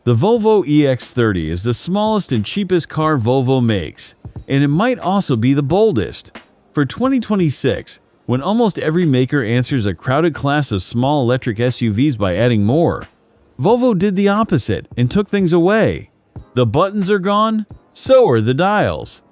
The Volvo EX30 is the smallest and cheapest car Volvo makes, and it might also be the boldest. For 2026, when almost every maker answers a crowded class of small electric SUVs by adding more, Volvo did the opposite and took things away. The buttons are gone, so are the dials.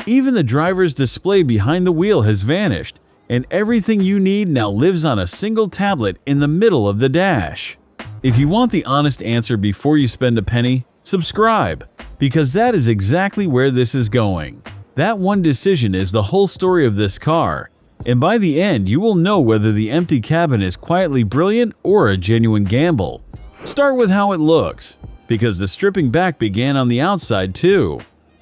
Even the driver's display behind the wheel has vanished, and everything you need now lives on a single tablet in the middle of the dash. If you want the honest answer before you spend a penny, subscribe, because that is exactly where this is going. That one decision is the whole story of this car, and by the end you will know whether the empty cabin is quietly brilliant or a genuine gamble. Start with how it looks, because the stripping back began on the outside too.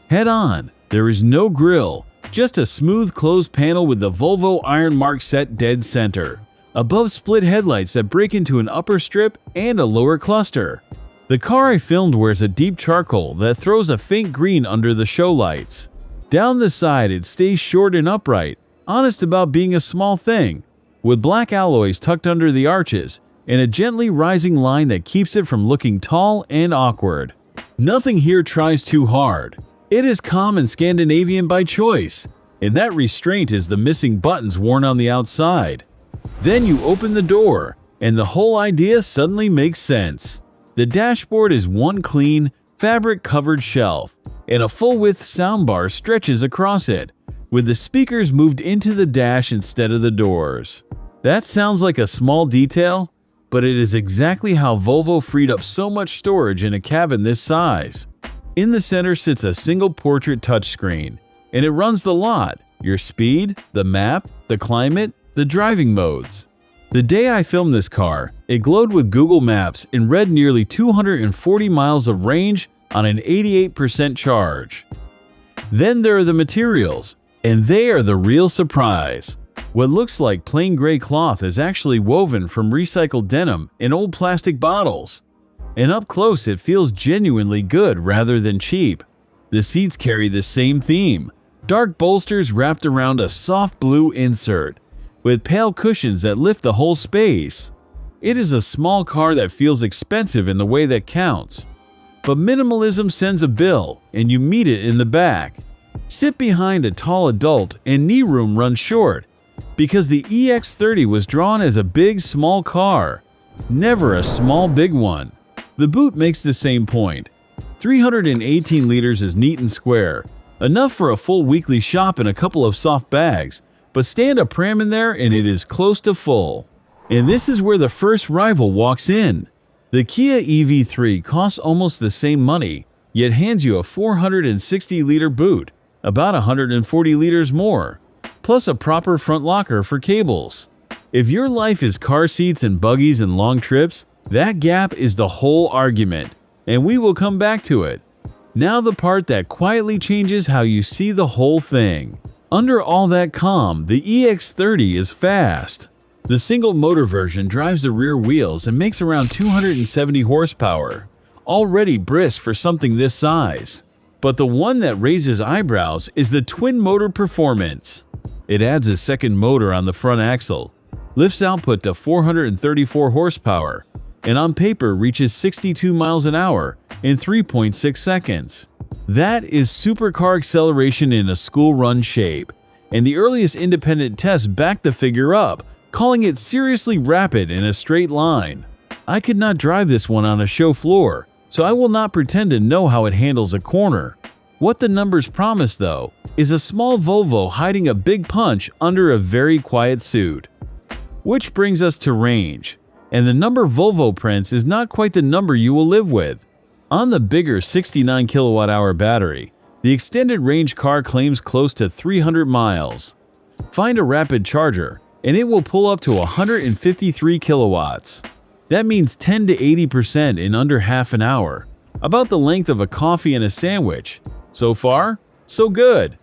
Head on, there is no grille, just a smooth closed panel with the Volvo iron mark set dead center. Above split headlights that break into an upper strip and a lower cluster. The car I filmed wears a deep charcoal that throws a faint green under the show lights. Down the side it stays short and upright, honest about being a small thing, with black alloys tucked under the arches and a gently rising line that keeps it from looking tall and awkward. Nothing here tries too hard. It is calm and Scandinavian by choice, and that restraint is the missing buttons worn on the outside. Then you open the door, and the whole idea suddenly makes sense. The dashboard is one clean, fabric-covered shelf, and a full-width soundbar stretches across it, with the speakers moved into the dash instead of the doors. That sounds like a small detail, but it is exactly how Volvo freed up so much storage in a cabin this size. In the center sits a single portrait touchscreen, and it runs the lot: your speed, the map, the climate, the driving modes. The day I filmed this car, it glowed with Google Maps and read nearly 240 miles of range on an 88% charge. Then there are the materials, and they are the real surprise. What looks like plain gray cloth is actually woven from recycled denim in old plastic bottles. And up close it feels genuinely good rather than cheap. The seats carry the same theme, dark bolsters wrapped around a soft blue insert, with pale cushions that lift the whole space. It is a small car that feels expensive in the way that counts. But minimalism sends a bill, and you meet it in the back. Sit behind a tall adult and knee room runs short, because the EX30 was drawn as a big small car, never a small big one. The boot makes the same point. 318 liters is neat and square, enough for a full weekly shop and a couple of soft bags, but stand a pram in there and it is close to full. And this is where the first rival walks in. The Kia EV3 costs almost the same money, yet hands you a 460-liter boot, about 140 liters more, plus a proper front locker for cables. If your life is car seats and buggies and long trips, that gap is the whole argument, and we will come back to it. Now the part that quietly changes how you see the whole thing. Under all that calm, the EX30 is fast. The single-motor version drives the rear wheels and makes around 270 horsepower, already brisk for something this size. But the one that raises eyebrows is the twin-motor performance. It adds a second motor on the front axle, lifts output to 434 horsepower, and on paper reaches 62 miles an hour in 3.6 seconds. That is supercar acceleration in a school-run shape, and the earliest independent tests backed the figure up, calling it seriously rapid in a straight line. I could not drive this one on a show floor, so I will not pretend to know how it handles a corner. What the numbers promise, though, is a small Volvo hiding a big punch under a very quiet suit. Which brings us to range, and the number Volvo prints is not quite the number you will live with. On the bigger 69 kilowatt-hour battery, the extended range car claims close to 300 miles. Find a rapid charger, and it will pull up to 153 kilowatts. That means 10 to 80% in under half an hour, about the length of a coffee and a sandwich. So far, so good.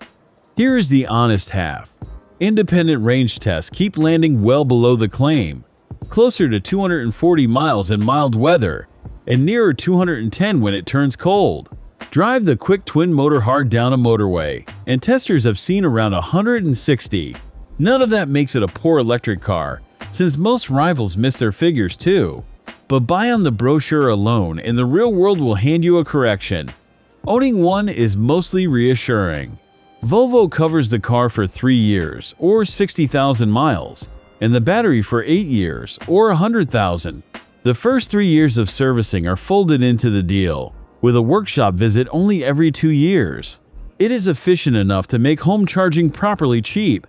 Here is the honest half. Independent range tests keep landing well below the claim, closer to 240 miles in mild weather, and nearer 210 when it turns cold. Drive the quick twin-motor hard down a motorway, and testers have seen around 160. None of that makes it a poor electric car, since most rivals miss their figures too. but buy on the brochure alone and the real world will hand you a correction. Owning one is mostly reassuring. Volvo covers the car for 3 years, or 60,000 miles, and the battery for 8 years, or 100,000. The first 3 years of servicing are folded into the deal, with a workshop visit only every 2 years. It is efficient enough to make home charging properly cheap,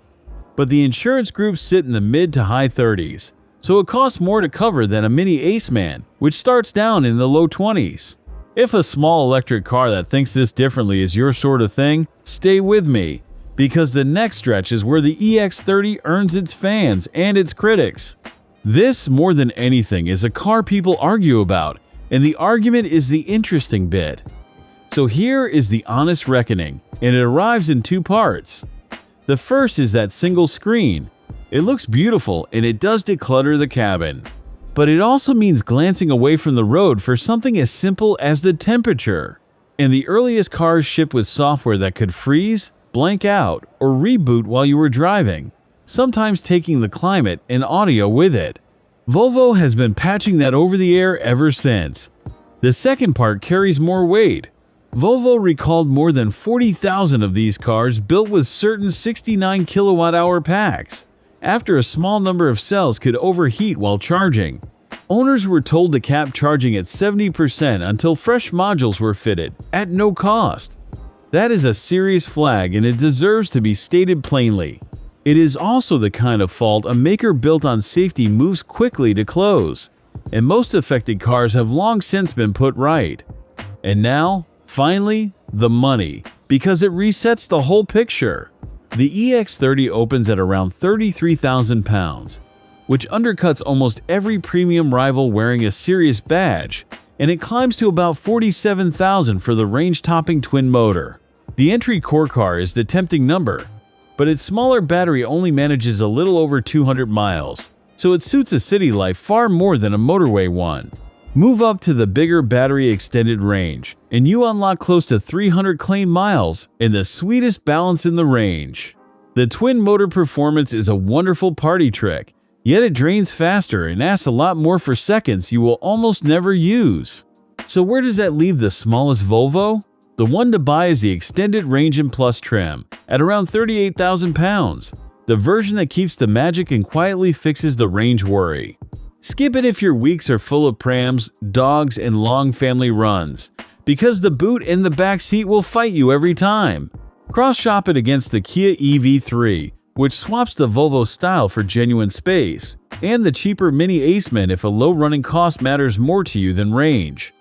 but the insurance groups sit in the mid to high 30s, so it costs more to cover than a Mini Aceman, which starts down in the low 20s. If a small electric car that thinks this differently is your sort of thing, stay with me, because the next stretch is where the EX30 earns its fans and its critics. This, more than anything, is a car people argue about, and the argument is the interesting bit. So here is the honest reckoning, and it arrives in 2 parts. The first is that single screen. It looks beautiful and it does declutter the cabin. But it also means glancing away from the road for something as simple as the temperature. And the earliest cars shipped with software that could freeze, blank out, or reboot while you were driving, sometimes taking the climate and audio with it. Volvo has been patching that over the air ever since. The second part carries more weight. Volvo recalled more than 40,000 of these cars built with certain 69 kilowatt-hour packs, after a small number of cells could overheat while charging. Owners were told to cap charging at 70% until fresh modules were fitted, at no cost. That is a serious flag and it deserves to be stated plainly. It is also the kind of fault a maker built on safety moves quickly to close, and most affected cars have long since been put right. And now, finally, the money, because it resets the whole picture. The EX30 opens at around £33,000, which undercuts almost every premium rival wearing a Sirius badge, and it climbs to about £47,000 for the range-topping twin-motor. The entry core car is the tempting number, but its smaller battery only manages a little over 200 miles, so it suits a city life far more than a motorway one. Move up to the bigger battery extended range, and you unlock close to 300 claimed miles and the sweetest balance in the range. The twin-motor performance is a wonderful party trick, yet it drains faster and asks a lot more for seconds you will almost never use. So where does that leave the smallest Volvo? The one to buy is the Extended Range and Plus trim, at around £38,000, the version that keeps the magic and quietly fixes the range worry. Skip it if your weeks are full of prams, dogs, and long family runs, because the boot and the back seat will fight you every time. Cross-shop it against the Kia EV3, which swaps the Volvo style for genuine space, and the cheaper Mini Aceman if a low running cost matters more to you than range.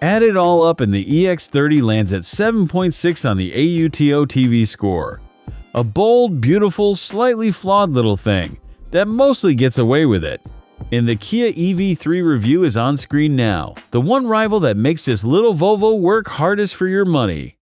Add it all up and the EX30 lands at 7.6 on the AUTO TV score. A bold, beautiful, slightly flawed little thing that mostly gets away with it. And the Kia EV3 review is on screen now, the one rival that makes this little Volvo work hardest for your money.